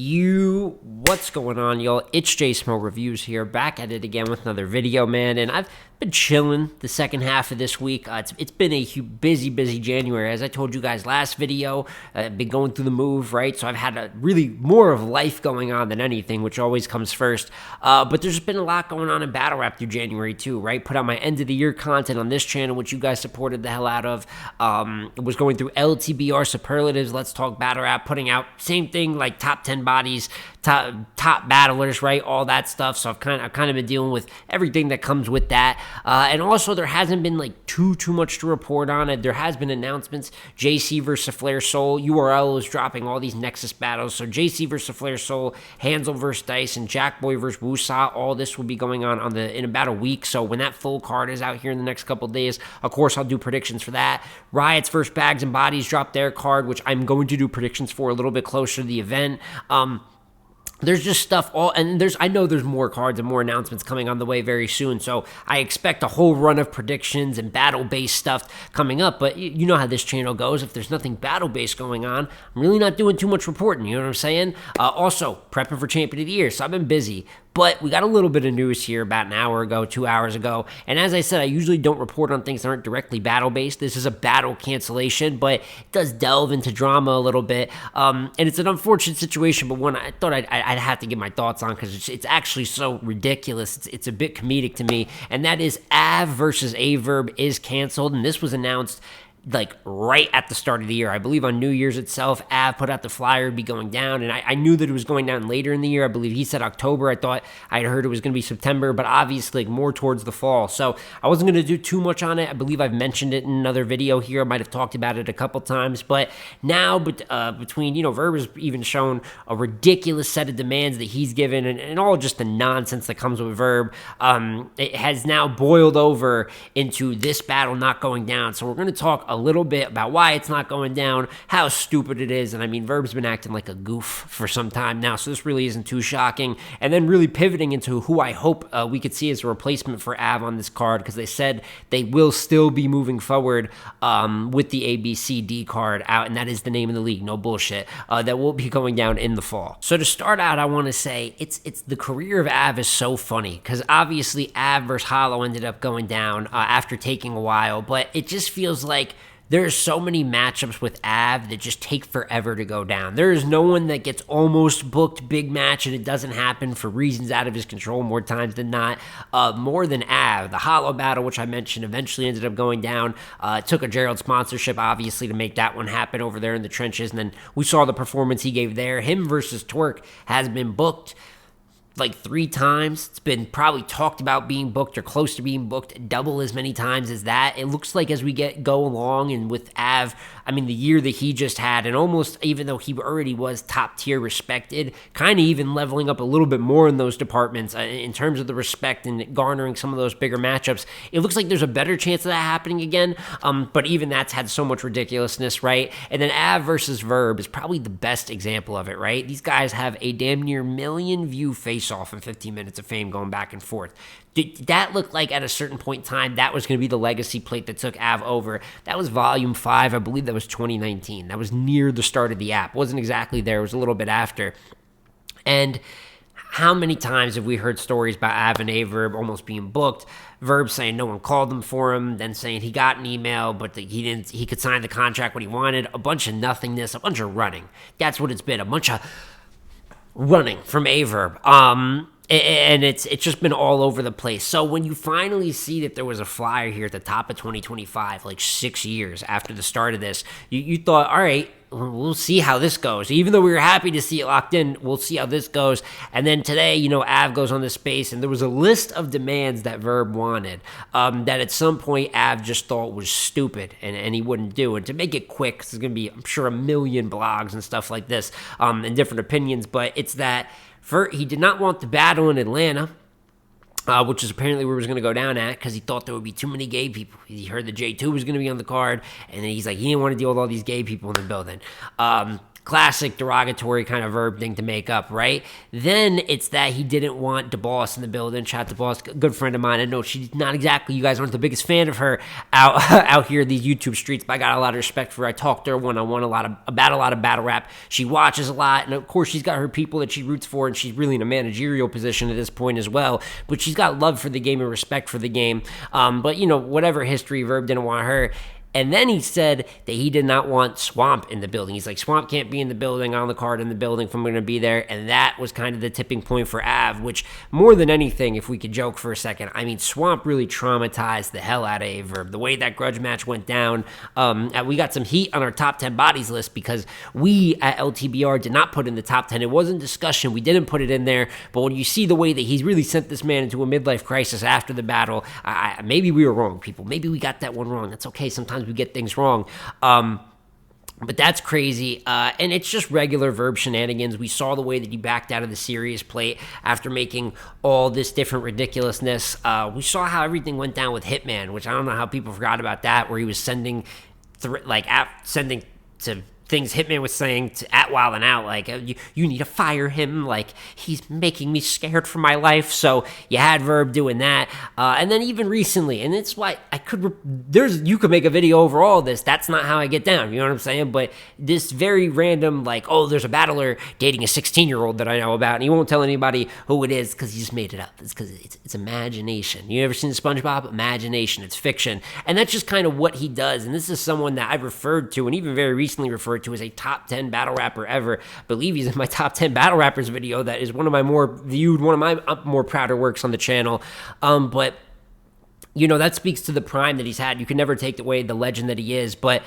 What's going on, y'all? It's J Smo Reviews here, back at it again with another video, man. And I've been chilling the second half of this week. It's been a busy January. As I told you guys last video, I've been going through the move, right? So I've had a really more of life going on than anything, which always comes first. But there's been a lot going on in battle rap through January too, right? Put out my end of the year content on this channel, which you guys supported the hell out of. Was going through LTBR superlatives, Let's Talk Battle Rap, putting out same thing like top 10 bodies, top battlers, right? All that stuff. So I've kind of been dealing with everything that comes with that. And also there hasn't been like too much to report on it. There has been announcements. JC versus Flair Soul. URL is dropping all these Nexus battles. So JC versus Flair Soul, Hansel versus Dice, and Jackboy versus Wusa. All this will be going on in about a week. So when that full card is out here in the next couple of days, of course I'll do predictions for that. Riots versus Bags and Bodies dropped their card, which I'm going to do predictions for a little bit closer to the event. There's just stuff I know there's more cards and more announcements coming on the way very soon, so I expect a whole run of predictions and battle-based stuff coming up, but you know how this channel goes. If there's nothing battle-based going on, I'm really not doing too much reporting, you know what I'm saying? Also, prepping for Champion of the Year, so I've been busy. But we got a little bit of news here about an hour ago, 2 hours ago. And as I said, I usually don't report on things that aren't directly battle-based. This is a battle cancellation, but it does delve into drama a little bit. And it's an unfortunate situation, but one I thought I'd have to get my thoughts on because it's actually so ridiculous. It's a bit comedic to me. And that is Av versus Verb is canceled. And this was announced like right at the start of the year. I believe on New Year's itself, Av put out the flyer to be going down, and I knew that it was going down later in the year. I believe he said October. I thought I'd heard it was going to be September, but obviously like more towards the fall. So I wasn't going to do too much on it. I believe I've mentioned it in another video here. I might have talked about it a couple times, but now between, Verb has even shown a ridiculous set of demands that he's given and all just the nonsense that comes with Verb. It has now boiled over into this battle not going down. So we're going to talk a little bit about why it's not going down, how stupid it is, and I mean, Verb's been acting like a goof for some time now, so this really isn't too shocking, and then really pivoting into who I hope we could see as a replacement for Av on this card, because they said they will still be moving forward with the ABCD card out, and that is the name of the league, no bullshit, that will be going down in the fall. So to start out, I want to say, it's the career of Av is so funny, because obviously Av versus Hollow ended up going down after taking a while, but it just feels like there's so many matchups with Av that just take forever to go down. There is no one that gets almost booked big match and it doesn't happen for reasons out of his control more times than not. More than Av. The Hollow battle, which I mentioned, eventually ended up going down. Took a Gerald sponsorship, obviously, to make that one happen over there in the trenches. And then we saw the performance he gave there. Him versus Twerk has been booked like 3 times. It's been probably talked about being booked or close to being booked double as many times as that. It looks like as we go along, and with Av, I mean, the year that he just had, and almost, even though he already was top tier respected, kind of even leveling up a little bit more in those departments in terms of the respect and garnering some of those bigger matchups. It looks like there's a better chance of that happening again, but even that's had so much ridiculousness, right? And then Av versus Verb is probably the best example of it, right? These guys have a damn near million view face-off in 15 minutes of fame going back and forth. That looked like at a certain point in time that was going to be the legacy plate that took Av over. That was volume 5. I believe that was 2019. That was near the start of the app. Wasn't exactly there. It was a little bit after. And how many times have we heard stories about Av and Verb almost being booked? Verb saying no one called him for him, then saying he got an email, but he could sign the contract when he wanted. A bunch of nothingness, a bunch of running. That's what it's been. A bunch of running from Verb. And it's just been all over the place. So when you finally see that there was a flyer here at the top of 2025, like 6 years after the start of this, you thought, all right, we'll see how this goes. Even though we were happy to see it locked in, we'll see how this goes. And then today, Av goes on this space, and there was a list of demands that Verb wanted that at some point Av just thought was stupid and he wouldn't do. And to make it quick, 'cause there's going to be, I'm sure, a million blogs and stuff like this and different opinions, but it's that he did not want the battle in Atlanta, which is apparently where it was going to go down at, because he thought there would be too many gay people. He heard the J2 was going to be on the card, and then he's like, he didn't want to deal with all these gay people in the building. classic derogatory kind of Verb thing to make up, right? Then it's that he didn't want DeBoss in the building. Shout out to DeBoss, good friend of mine. I know she's not exactly, you guys aren't the biggest fan of her out here in these YouTube streets, but I got a lot of respect for her. I talked to her one-on-one about a lot of battle rap. She watches a lot, and of course she's got her people that she roots for, and she's really in a managerial position at this point as well. But she's got love for the game and respect for the game. But whatever history, Verb didn't want her. And then he said that he did not want Swamp in the building. He's like, Swamp can't be in the building, on the card in the building if I'm going to be there. And that was kind of the tipping point for Av, which more than anything, if we could joke for a second, I mean, Swamp really traumatized the hell out of Verb. The way that grudge match went down, we got some heat on our top 10 bodies list because we at LTBR did not put in the top 10. It wasn't discussion. We didn't put it in there. But when you see the way that he's really sent this man into a midlife crisis after the battle, maybe we were wrong, people. Maybe we got that one wrong. That's okay. Sometimes we get things wrong. But that's crazy. And it's just regular Verb shenanigans. We saw the way that he backed out of the serious plate after making all this different ridiculousness. We saw how everything went down with Hitman, which I don't know how people forgot about that, where he was sending to things Hitman was saying at Wild 'N Out, like, you need to fire him, like, he's making me scared for my life. So you had Verb doing that. And then even recently, and it's why you could make a video over all this. That's not how I get down, you know what I'm saying? But this very random, like, oh, there's a battler dating a 16-year-old that I know about, and he won't tell anybody who it is because he just made it up. It's because it's imagination. You ever seen SpongeBob? Imagination. It's fiction. And that's just kind of what he does. And this is someone that I've referred to, and even very recently referred to as a top 10 battle rapper ever. I believe he's in my top 10 battle rappers video. That is one of my more prouder works on the channel. But that speaks to the prime that he's had. You can never take away the legend that he is. But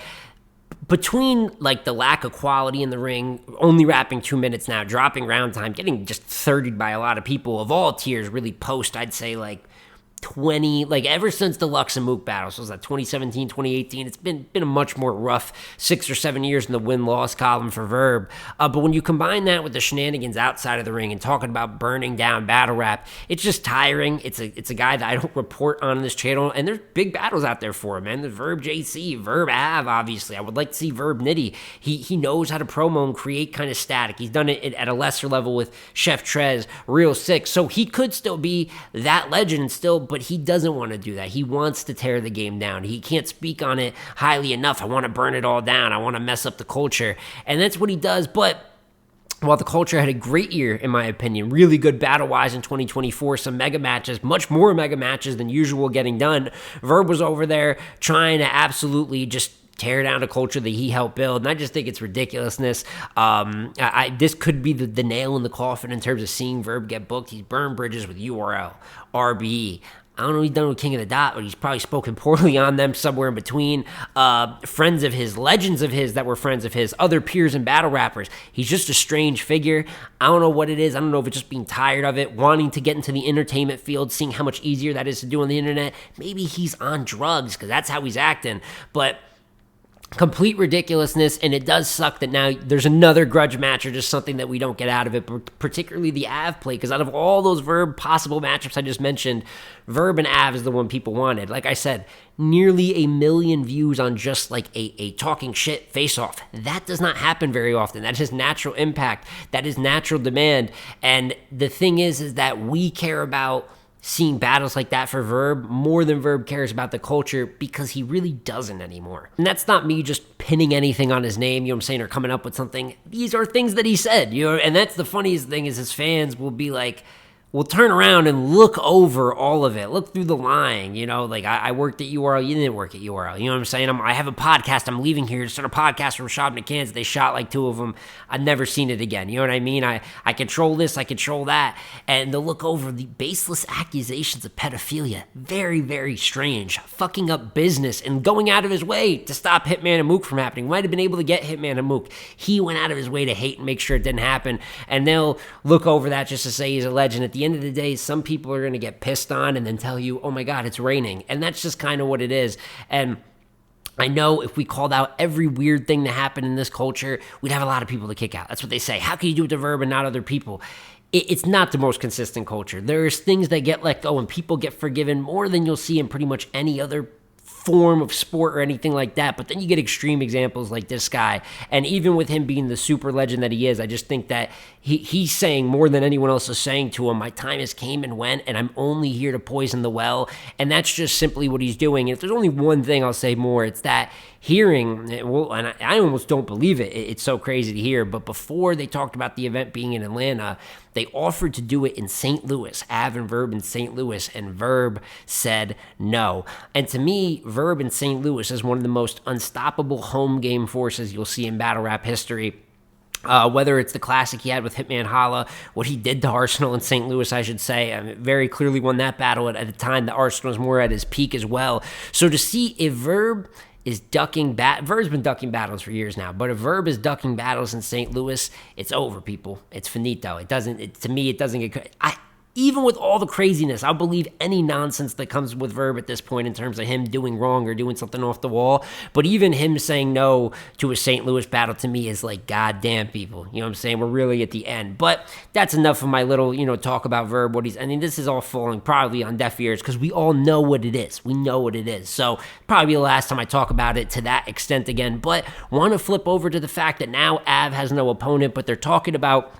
between like the lack of quality in the ring, only rapping 2 minutes now, dropping round time, getting just 30'd by a lot of people of all tiers, really post, I'd say like 20, like ever since the Lux and Mook battle, so it was like 2017, 2018, it's been a much more rough 6 or 7 years in the win-loss column for Verb. But when you combine that with the shenanigans outside of the ring and talking about burning down battle rap, it's just tiring. It's a guy that I don't report on this channel, and there's big battles out there for him, man. There's Verb JC, Verb Av, obviously. I would like to see Verb Nitty. He knows how to promo and create kind of static. He's done it at a lesser level with Chef Trez, Real Sick, so he could still be that legend still, but he doesn't want to do that. He wants to tear the game down. He can't speak on it highly enough. I want to burn it all down. I want to mess up the culture. And that's what he does. But while the culture had a great year, in my opinion, really good battle-wise in 2024, some mega matches, much more mega matches than usual getting done, Verb was over there trying to absolutely just tear down a culture that he helped build, and I just think it's ridiculousness. This could be the nail in the coffin in terms of seeing Verb get booked. He's burned bridges with URL, RBE. I don't know what he's done with King of the Dot, but he's probably spoken poorly on them somewhere in between. Friends of his, legends of his that were friends of his, other peers and battle rappers. He's just a strange figure. I don't know what it is. I don't know if it's just being tired of it, wanting to get into the entertainment field, seeing how much easier that is to do on the internet. Maybe he's on drugs because that's how he's acting. But complete ridiculousness, and it does suck that now there's another grudge match or just something that we don't get out of it, particularly the Av play, because out of all those Verb possible matchups I just mentioned, Verb and Av is the one people wanted. Like I said, nearly 1 million views on just like a talking shit face-off. That does not happen very often. That is natural impact. That is natural demand. And the thing is that we care about seeing battles like that for Verb more than Verb cares about the culture, because he really doesn't anymore. And that's not me just pinning anything on his name, you know what I'm saying, or coming up with something. These are things that he said, and that's the funniest thing is his fans will be like, we'll turn around and look over all of it, look through the lying, like I worked at URL, you didn't work at URL, you know what I'm saying? I have a podcast, I'm leaving here to start a podcast from Shabna, Kansas. They shot like 2 of them. I've never seen it again, you know what I mean? I control this, I control that, and they'll look over the baseless accusations of pedophilia. Very, very strange. Fucking up business and going out of his way to stop Hitman and Mook from happening. Might have been able to get Hitman and Mook. He went out of his way to hate and make sure it didn't happen, and they'll look over that just to say he's a legend. At the end of the day, some people are going to get pissed on and then tell you, oh my God, it's raining. And that's just kind of what it is. And I know if we called out every weird thing that happened in this culture, we'd have a lot of people to kick out. That's what they say. How can you do it to Verb and not other people? It's not the most consistent culture. There's things that get let go and people get forgiven more than you'll see in pretty much any other form of sport or anything like that. But then you get extreme examples like this guy. And even with him being the super legend that he is, I just think that he's saying more than anyone else is saying to him, my time has came and went, and I'm only here to poison the well. And that's just simply what he's doing. And if there's only one thing I'll say more, it's that hearing, well, and I almost don't believe it. It's so crazy to hear. But before they talked about the event being in Atlanta, they offered to do it in St. Louis, Av and Verb in St. Louis, and Verb said no. And to me, Verb in St. Louis is one of the most unstoppable home game forces you'll see in battle rap history. Whether it's the classic he had with Hitman Holla, what he did to Arsenal in St. Louis, I should say, very clearly won that battle at a time that Arsenal was more at his peak as well. So to see if Verb is ducking Verb's been ducking battles for years now, but if Verb is ducking battles in St. Louis, it's over, people. It's finito. To me, it doesn't get. Even with all the craziness, I'll believe any nonsense that comes with Verb at this point in terms of him doing wrong or doing something off the wall. But even him saying no to a St. Louis battle to me is like, goddamn, people. You know what I'm saying? We're really at the end. But that's enough of my little, talk about Verb. This is all falling probably on deaf ears because we all know what it is. We know what it is. So probably the last time I talk about it to that extent again. But want to flip over to the fact that now Av has no opponent, but they're talking about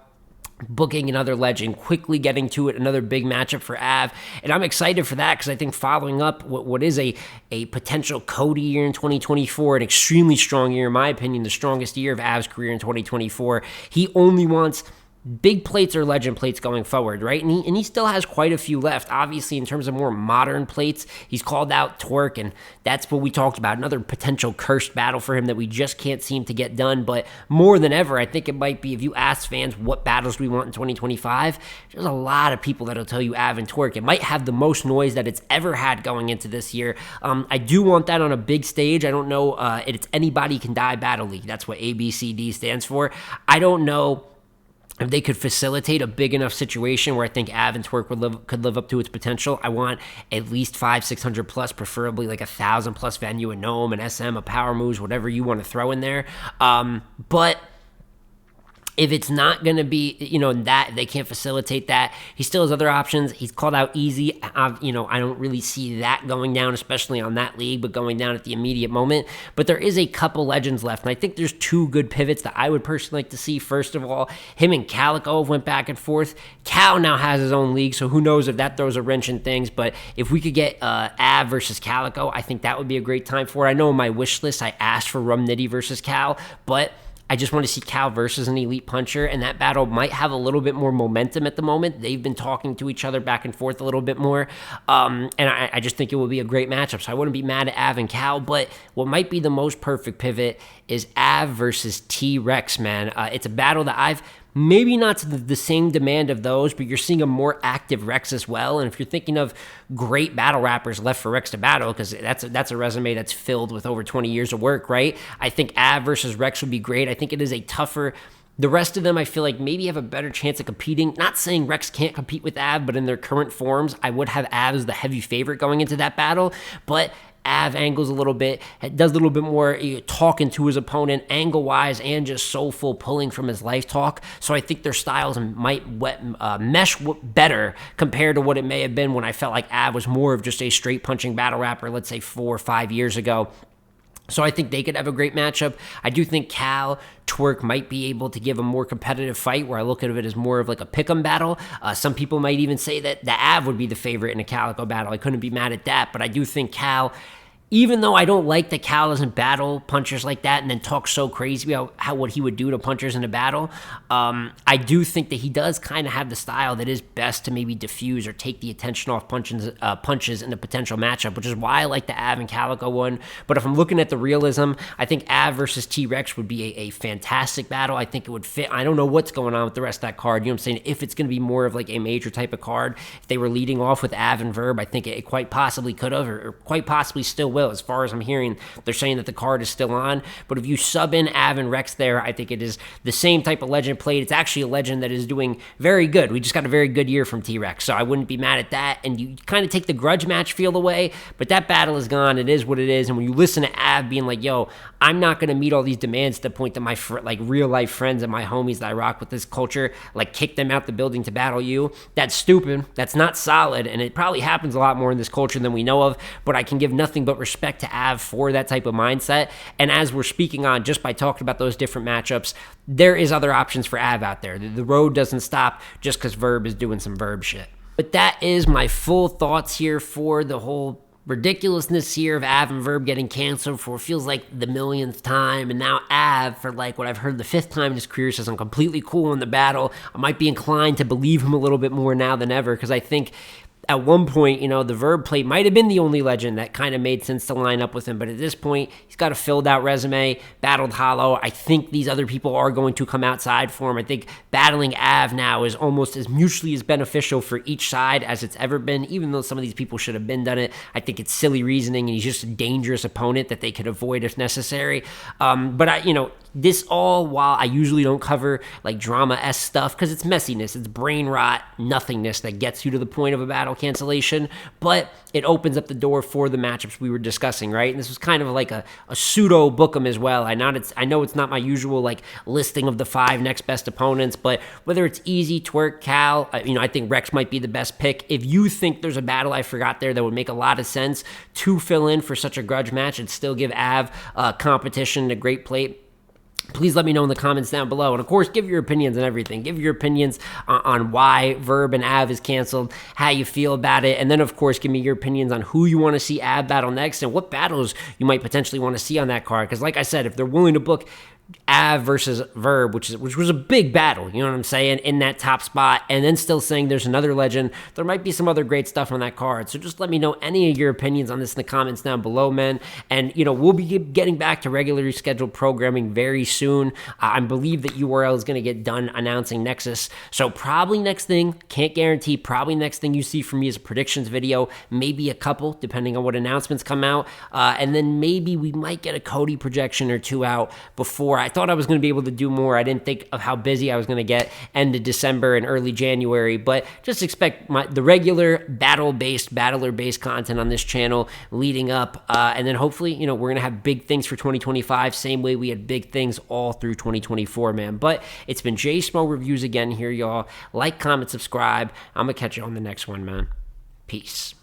booking another legend, quickly getting to it, another big matchup for Av. And I'm excited for that because I think following up what is a potential Cody year in 2024, an extremely strong year, in my opinion, the strongest year of Av's career in 2024, he only wants big plates or legend plates going forward, right? And he still has quite a few left. Obviously, in terms of more modern plates, he's called out Twerk, and that's what we talked about. Another potential cursed battle for him that we just can't seem to get done. But more than ever, I think it might be, if you ask fans what battles we want in 2025, there's a lot of people that'll tell you Av and Twerk. It might have the most noise that it's ever had going into this year. I do want that on a big stage. I don't know. It's Anybody Can Die Battle League. That's what ABCD stands for. I don't know if they could facilitate a big enough situation where I think Av and Twerk could live up to its potential. I want at least 500-600 plus, preferably like 1,000 plus venue, a Gnome, an SM, a Power Moves, whatever you want to throw in there. But if it's not going to be, that they can't facilitate that, he still has other options. He's called out Easy. I don't really see that going down, especially on that league, but going down at the immediate moment. But there is a couple legends left, and I think there's two good pivots that I would personally like to see. First of all, him and Calico went back and forth. Cal now has his own league, so who knows if that throws a wrench in things. But if we could get Av versus Calico, I think that would be a great time for it. I know in my wish list I asked for Rum Nitty versus Cal, but I just want to see Cal versus an elite puncher, and that battle might have a little bit more momentum at the moment. They've been talking to each other back and forth a little bit more, and I just think it will be a great matchup. So I wouldn't be mad at Av and Cal, but what might be the most perfect pivot is Av versus T-Rex, man. It's a battle that I've maybe not to the same demand of those, but you're seeing a more active Rex as well. And if you're thinking of great battle rappers left for Rex to battle, because that's a resume that's filled with over 20 years of work, right? I think Av versus Rex would be great. I think it is a tougher. The rest of them, I feel like maybe have a better chance of competing. Not saying Rex can't compete with Av, but in their current forms, I would have Av as the heavy favorite going into that battle. But Av angles a little bit, does a little bit more talking to his opponent angle-wise and just soulful pulling from his life talk. So I think their styles might mesh better compared to what it may have been when I felt like Av was more of just a straight punching battle rapper, let's say 4 or 5 years ago. So I think they could have a great matchup. I do think Cal Twerk might be able to give a more competitive fight where I look at it as more of like a pick'em battle. Some people might even say that the Av would be the favorite in a Calico battle. I couldn't be mad at that, but I do think Cal, even though I don't like that Cal doesn't battle punchers like that and then talk so crazy about what he would do to punchers in a battle, I do think that he does kind of have the style that is best to maybe diffuse or take the attention off punches in a potential matchup, which is why I like the Av and Calico one. But if I'm looking at the realism, I think Av versus T-Rex would be a fantastic battle. I think it would fit. I don't know what's going on with the rest of that card. You know what I'm saying? If it's going to be more of like a major type of card, if they were leading off with Av and Verb, I think it quite possibly could have, or quite possibly still will. As far as I'm hearing, they're saying that the card is still on. But if you sub in Av and Rex there, I think it is the same type of legend played. It's actually a legend that is doing very good. We just got a very good year from T-Rex, so I wouldn't be mad at that. And you kind of take the grudge match feel away, but that battle is gone. It is what it is. And when you listen to Av being like, yo, I'm not going to meet all these demands to the point that my real life friends and my homies that I rock with this culture, like kick them out the building to battle you, that's stupid. That's not solid. And it probably happens a lot more in this culture than we know of, but I can give nothing but respect respect to Av for that type of mindset. And as we're speaking on, just by talking about those different matchups, there is other options for Av out there. The road doesn't stop just because Verb is doing some Verb shit. But that is my full thoughts here for the whole ridiculousness here of Av and Verb getting canceled for feels like the millionth time, and now Av for like what I've heard the fifth time in his career says I'm completely cool in the battle. I might be inclined to believe him a little bit more now than ever, because I think at one point, the Verb plate might have been the only legend that kind of made sense to line up with him. But at this point, he's got a filled out resume, battled hollow. I think these other people are going to come outside for him. I think battling Av now is almost as mutually as beneficial for each side as it's ever been, even though some of these people should have been done it. I think it's silly reasoning, and he's just a dangerous opponent that they could avoid if necessary. This all while I usually don't cover like drama-esque stuff because it's messiness, it's brain rot, nothingness that gets you to the point of a battle cancellation, but it opens up the door for the matchups we were discussing, right? And this was kind of like a pseudo book 'em as well. I know it's not my usual like listing of the 5 next best opponents, but whether it's Easy, Twerk, Cal, I think Rex might be the best pick. If you think there's a battle I forgot there that would make a lot of sense to fill in for such a grudge match and still give Av competition, a great plate, please let me know in the comments down below. And of course, give your opinions on everything. Give your opinions on why Verb and Av is canceled, how you feel about it. And then, of course, give me your opinions on who you want to see Av battle next and what battles you might potentially want to see on that card. Because like I said, if they're willing to book Av versus Verb, which was a big battle, you know what I'm saying, in that top spot, and then still saying there's another legend, there might be some other great stuff on that card. So just let me know any of your opinions on this in the comments down below, man. And, we'll be getting back to regularly scheduled programming very soon. I believe that URL is going to get done announcing Nexus. So probably next thing, can't guarantee, probably next thing you see from me is a predictions video, maybe a couple, depending on what announcements come out. And then maybe we might get a Cody projection or 2 out before. I thought I was going to be able to do more. I didn't think of how busy I was going to get end of December and early January, but just expect the regular battler-based content on this channel leading up, and then hopefully, we're going to have big things for 2025, same way we had big things all through 2024, man. But it's been J Smo Reviews again here, y'all. Like, comment, subscribe. I'm going to catch you on the next one, man. Peace.